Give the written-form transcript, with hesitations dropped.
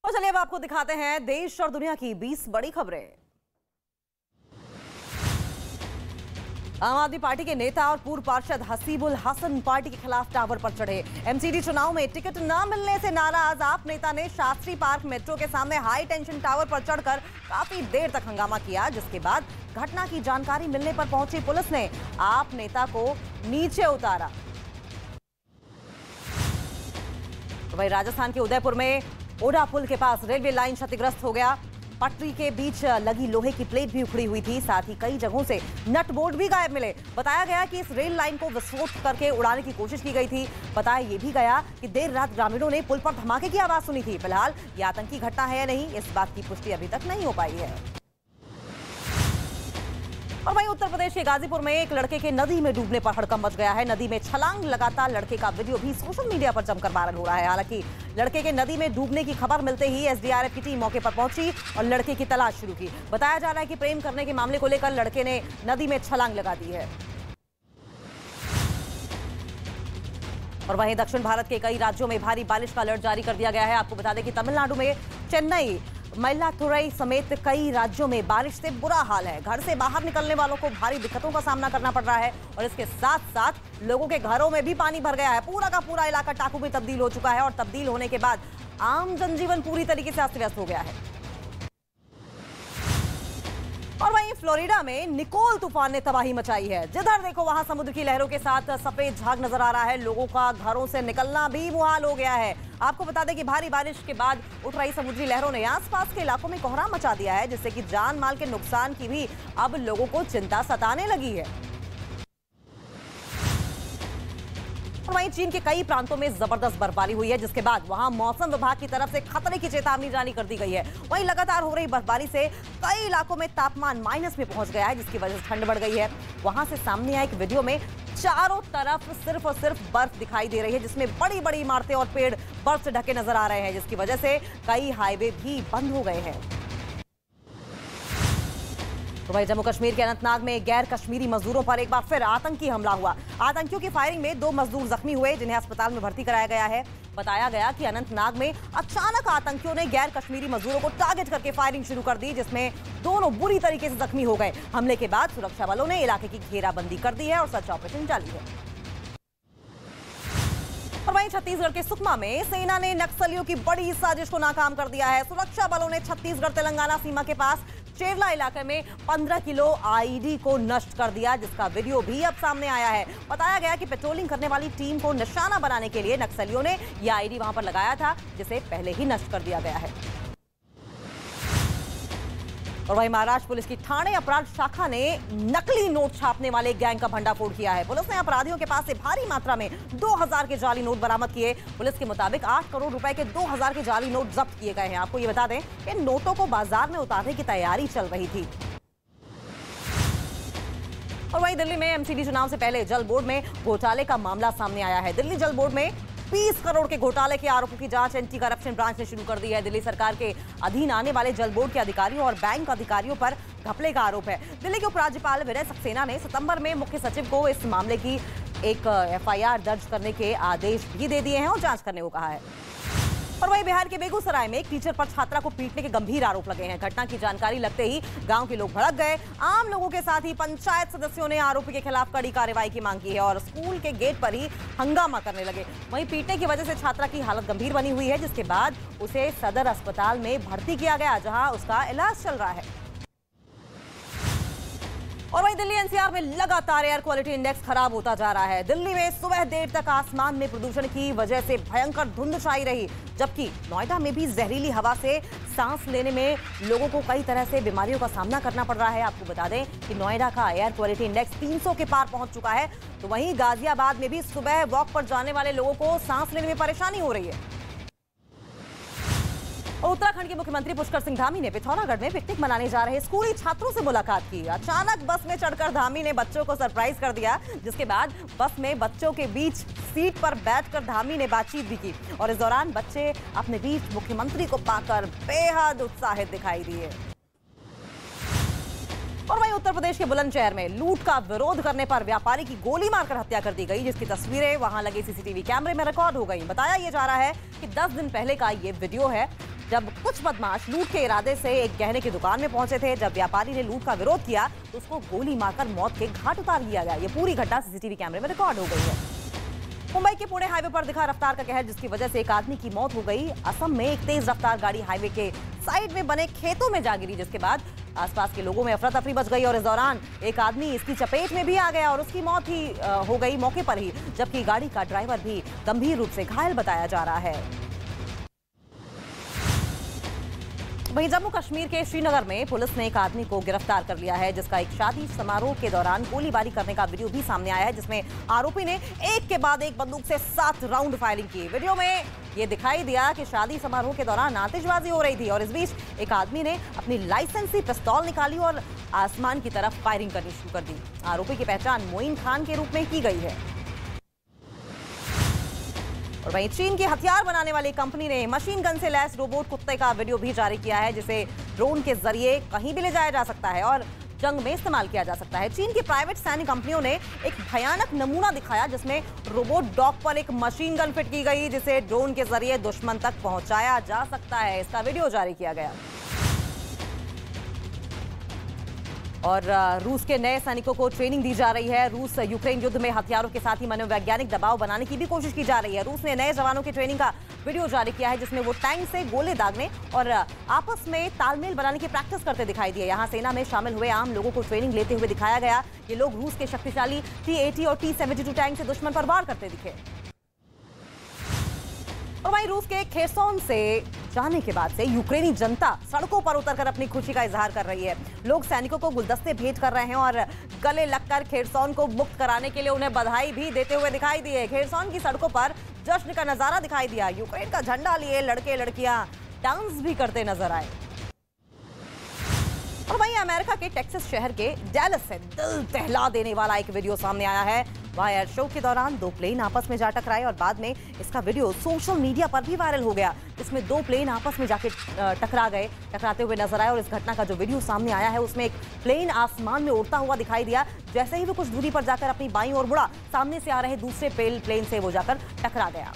और चलिए अब आपको दिखाते हैं देश और दुनिया की 20 बड़ी खबरें। आम आदमी पार्टी के नेता और पूर्व पार्षद हसीबुल हसन पार्टी के खिलाफ टावर पर चढ़े। एमसीडी चुनाव में टिकट न मिलने से नाराज आप नेता ने शास्त्री पार्क मेट्रो के सामने हाई टेंशन टावर पर चढ़कर काफी देर तक हंगामा किया, जिसके बाद घटना की जानकारी मिलने पर पहुंची पुलिस ने आप नेता को नीचे उतारा। वहीं राजस्थान के उदयपुर में ओडा पुल के पास रेलवे लाइन क्षतिग्रस्त हो गया। पटरी के बीच लगी लोहे की प्लेट भी उखड़ी हुई थी, साथ ही कई जगहों से नट बोल्ट भी गायब मिले। बताया गया कि इस रेल लाइन को विस्फोट करके उड़ाने की कोशिश की गई थी। बताया यह भी गया कि देर रात ग्रामीणों ने पुल पर धमाके की आवाज सुनी थी। फिलहाल यह आतंकी घटना है या नहीं, इस बात की पुष्टि अभी तक नहीं हो पाई है। और वहीं उत्तर प्रदेश के गाजीपुर में एक लड़के के नदी में डूबने पर हड़कंप मच गया है। नदी में छलांग लगाता लड़के का वीडियो भी सोशल मीडिया पर जमकर वायरल हो रहा है। हालांकि लड़के के नदी में डूबने की खबर मिलते ही एसडीआरएफ की टीम मौके पर पहुंची और लड़के की तलाश शुरू की। बताया जा रहा है कि प्रेम करने के मामले को लेकर लड़के ने नदी में छलांग लगा दी है। और वहीं दक्षिण भारत के कई राज्यों में भारी बारिश का अलर्ट जारी कर दिया गया है। आपको बता दें कि तमिलनाडु में चेन्नई, मयिलादुथुरई समेत कई राज्यों में बारिश से बुरा हाल है। घर से बाहर निकलने वालों को भारी दिक्कतों का सामना करना पड़ रहा है और इसके साथ साथ लोगों के घरों में भी पानी भर गया है। पूरा का पूरा इलाका टापू में तब्दील हो चुका है और तब्दील होने के बाद आम जनजीवन पूरी तरीके से अस्त व्यस्त हो गया है। और वहीं फ्लोरिडा में निकोल तूफान ने तबाही मचाई है। जिधर देखो वहां समुद्र की लहरों के साथ सफेद झाग नजर आ रहा है। लोगों का घरों से निकलना भी मुहाल हो गया है। आपको बता दें कि भारी बारिश के बाद उठ रही समुद्री लहरों ने आसपास के इलाकों में कोहराम मचा दिया है, जिससे कि जान माल के नुकसान की भी अब लोगों को चिंता सताने लगी है। और वहीं चीन के कई प्रांतों में जबरदस्त बर्फबारी हुई है, जिसके बाद वहां मौसम विभाग की तरफ से खतरे की चेतावनी जारी कर दी गई है। वहीं लगातार हो रही बर्फबारी से कई इलाकों में तापमान माइनस में पहुंच गया है, जिसकी वजह से ठंड बढ़ गई है। वहां से सामने आए एक वीडियो में चारों तरफ सिर्फ और सिर्फ बर्फ दिखाई दे रही है, जिसमें बड़ी बड़ी इमारतें और पेड़ बर्फ से ढके नजर आ रहे हैं, जिसकी वजह से कई हाईवे भी बंद हो गए हैं। तो वहीं जम्मू कश्मीर के अनंतनाग में गैर कश्मीरी मजदूरों पर एक बार फिर आतंकी हमला हुआ। आतंकियों की फायरिंग में 2 मजदूर जख्मी हुए, जिन्हें अस्पताल में भर्ती कराया गया है। बताया गया कि अनंतनाग में अचानक आतंकियों ने गैर कश्मीरी मजदूरों को टारगेट करके फायरिंग शुरू कर दी, जिसमें दोनों बुरी तरीके से जख्मी हो गए। हमले के बाद सुरक्षा बलों ने इलाके की घेराबंदी कर दी है और सर्च ऑपरेशन जारी है। और वहीं छत्तीसगढ़ के सुकमा में सेना ने नक्सलियों की बड़ी साजिश को नाकाम कर दिया है। सुरक्षा बलों ने छत्तीसगढ़ तेलंगाना सीमा के पास चेरला इलाके में 15 किलो आईडी को नष्ट कर दिया, जिसका वीडियो भी अब सामने आया है। बताया गया कि पेट्रोलिंग करने वाली टीम को निशाना बनाने के लिए नक्सलियों ने यह आईडी वहां पर लगाया था, जिसे पहले ही नष्ट कर दिया गया है। और वहीं महाराष्ट्र पुलिस की ठाणे अपराध शाखा ने नकली नोट छापने वाले गैंग का भंडाफोड़ किया है। पुलिस ने अपराधियों के पास से भारी मात्रा में 2000 के जाली नोट बरामद किए। पुलिस के मुताबिक 8 करोड़ रुपए के 2000 के जाली नोट जब्त किए गए हैं। आपको ये बता दें कि नोटों को बाजार में उतारने की तैयारी चल रही थी। और वहीं दिल्ली में एमसीडी चुनाव से पहले जल बोर्ड में घोटाले का मामला सामने आया है। दिल्ली जल बोर्ड में 20 करोड़ के घोटाले के आरोपों की जांच एंटी करप्शन ब्रांच ने शुरू कर दी है। दिल्ली सरकार के अधीन आने वाले जल बोर्ड के अधिकारियों और बैंक अधिकारियों पर घपले का आरोप है। दिल्ली के उपराज्यपाल विनय सक्सेना ने सितंबर में मुख्य सचिव को इस मामले की एक एफआईआर दर्ज करने के आदेश भी दे दिए हैं और जांच करने को कहा है। और वहीं बिहार के बेगूसराय में एक टीचर पर छात्रा को पीटने के गंभीर आरोप लगे हैं। घटना की जानकारी लगते ही गांव के लोग भड़क गए। आम लोगों के साथ ही पंचायत सदस्यों ने आरोपी के खिलाफ कड़ी कार्रवाई की मांग की है और स्कूल के गेट पर ही हंगामा करने लगे। वहीं पीटने की वजह से छात्रा की हालत गंभीर बनी हुई है, जिसके बाद उसे सदर अस्पताल में भर्ती किया गया, जहां उसका इलाज चल रहा है। और वहीं दिल्ली एनसीआर में लगातार एयर क्वालिटी इंडेक्स खराब होता जा रहा है। दिल्ली में सुबह देर तक आसमान में प्रदूषण की वजह से भयंकर धुंध छाई रही, जबकि नोएडा में भी जहरीली हवा से सांस लेने में लोगों को कई तरह से बीमारियों का सामना करना पड़ रहा है। आपको बता दें कि नोएडा का एयर क्वालिटी इंडेक्स 300 के पार पहुंच चुका है। तो वहीं गाजियाबाद में भी सुबह वॉक पर जाने वाले लोगों को सांस लेने में परेशानी हो रही है। और उत्तराखंड के मुख्यमंत्री पुष्कर सिंह धामी ने पिथौरागढ़ में पिकनिक मनाने जा रहे स्कूली छात्रों से मुलाकात की। अचानक बस में चढ़कर धामी ने बच्चों को सरप्राइज कर दिया, जिसके बाद बस में बच्चों के बीच सीट पर बैठकर धामी ने बातचीत भी की और इस दौरान बच्चे अपने बीच मुख्यमंत्री को पाकर बेहद उत्साहित दिखाई दिए। और वहीं उत्तर प्रदेश के बुलंदशहर में लूट का विरोध करने पर व्यापारी की गोली मारकर हत्या कर दी गई, जिसकी तस्वीरें वहां लगे सीसीटीवी कैमरे में रिकॉर्ड हो गई। बताया यह जा रहा है कि 10 दिन पहले का ये वीडियो है। जब कुछ बदमाश लूट के इरादे से एक गहने की दुकान में पहुंचे थे। जब व्यापारी ने लूट का विरोध किया तो उसको गोली मारकर मौत के घाट उतार दिया गया। ये पूरी घटना सीसीटीवी कैमरे में रिकॉर्ड हो गई है। मुंबई के पुणे हाईवे पर दिखा रफ्तार का कहर, जिसकी वजह से एक आदमी की मौत हो गई। असम में एक तेज रफ्तार गाड़ी हाईवे के साइड में बने खेतों में जा गिरी, जिसके बाद आसपास के लोगों में अफरा तफरी मच गई और इस दौरान एक आदमी इसकी चपेट में भी आ गया और उसकी मौत ही हो गई मौके पर ही, जबकि गाड़ी का ड्राइवर भी गंभीर रूप से घायल बताया जा रहा है। वहीं जम्मू कश्मीर के श्रीनगर में पुलिस ने एक आदमी को गिरफ्तार कर लिया है, जिसका एक शादी समारोह के दौरान गोलीबारी करने का वीडियो भी सामने आया है, जिसमें आरोपी ने एक के बाद एक बंदूक से 7 राउंड फायरिंग की। वीडियो में ये दिखाई दिया कि शादी समारोह के दौरान आतिशबाजी हो रही थी और इस बीच एक आदमी ने अपनी लाइसेंसी पिस्तौल निकाली और आसमान की तरफ फायरिंग करनी शुरू कर दी। आरोपी की पहचान मोइन खान के रूप में की गई है। और वहीं चीन की हथियार बनाने वाली कंपनी ने मशीन गन से लैस रोबोट कुत्ते का वीडियो भी जारी किया है, जिसे ड्रोन के जरिए कहीं भी ले जाया जा सकता है और जंग में इस्तेमाल किया जा सकता है। चीन की प्राइवेट सैन्य कंपनियों ने एक भयानक नमूना दिखाया, जिसमें रोबोट डॉग पर एक मशीन गन फिट की गई, जिसे ड्रोन के जरिए दुश्मन तक पहुंचाया जा सकता है। इसका वीडियो जारी किया गया। और रूस के नए सैनिकों को ट्रेनिंग दी जा रही है। रूस यूक्रेन युद्ध में हथियारों के साथ ही मनोवैज्ञानिक दबाव बनाने की भी कोशिश की जा रही है। रूस ने नए जवानों की ट्रेनिंग का वीडियो जारी किया है, जिसमें वो टैंक से गोले दागने और आपस में तालमेल बनाने की प्रैक्टिस करते दिखाई दिए। यहाँ सेना में शामिल हुए आम लोगों को ट्रेनिंग लेते हुए दिखाया गया। ये लोग रूस के शक्तिशाली T-80 और T-72 टैंक से दुश्मन पर वार करते दिखे। और वहीं रूस के खेरसोन से जाने के बाद से यूक्रेनी जनता सड़कों पर उतरकर अपनी खुशी का इजहार कर रही है। लोग सैनिकों को गुलदस्ते भेंट कर रहे हैं और गले लगकर खेरसोन को मुक्त कराने के लिए उन्हें बधाई भी देते हुए दिखाई दिए। खेरसोन की सड़कों पर जश्न का नजारा दिखाई दिया। यूक्रेन का झंडा लिए लड़के लड़कियां डांस भी करते नजर आए। और वहीं अमेरिका के टेक्सास शहर के डैलस से दिल दहला देने वाला एक वीडियो सामने आया है। वहां एयर शो के दौरान 2 प्लेन आपस में जा टकराए और बाद में इसका वीडियो सोशल मीडिया पर भी वायरल हो गया, जिसमें 2 प्लेन आपस में जाके टकराते हुए नजर आए। और इस घटना का जो वीडियो सामने आया है उसमें एक प्लेन आसमान में उड़ता हुआ दिखाई दिया। जैसे ही वो कुछ दूरी पर जाकर अपनी बाईं ओर मुड़ा, सामने से आ रहे दूसरे प्लेन से वो जाकर टकरा गया।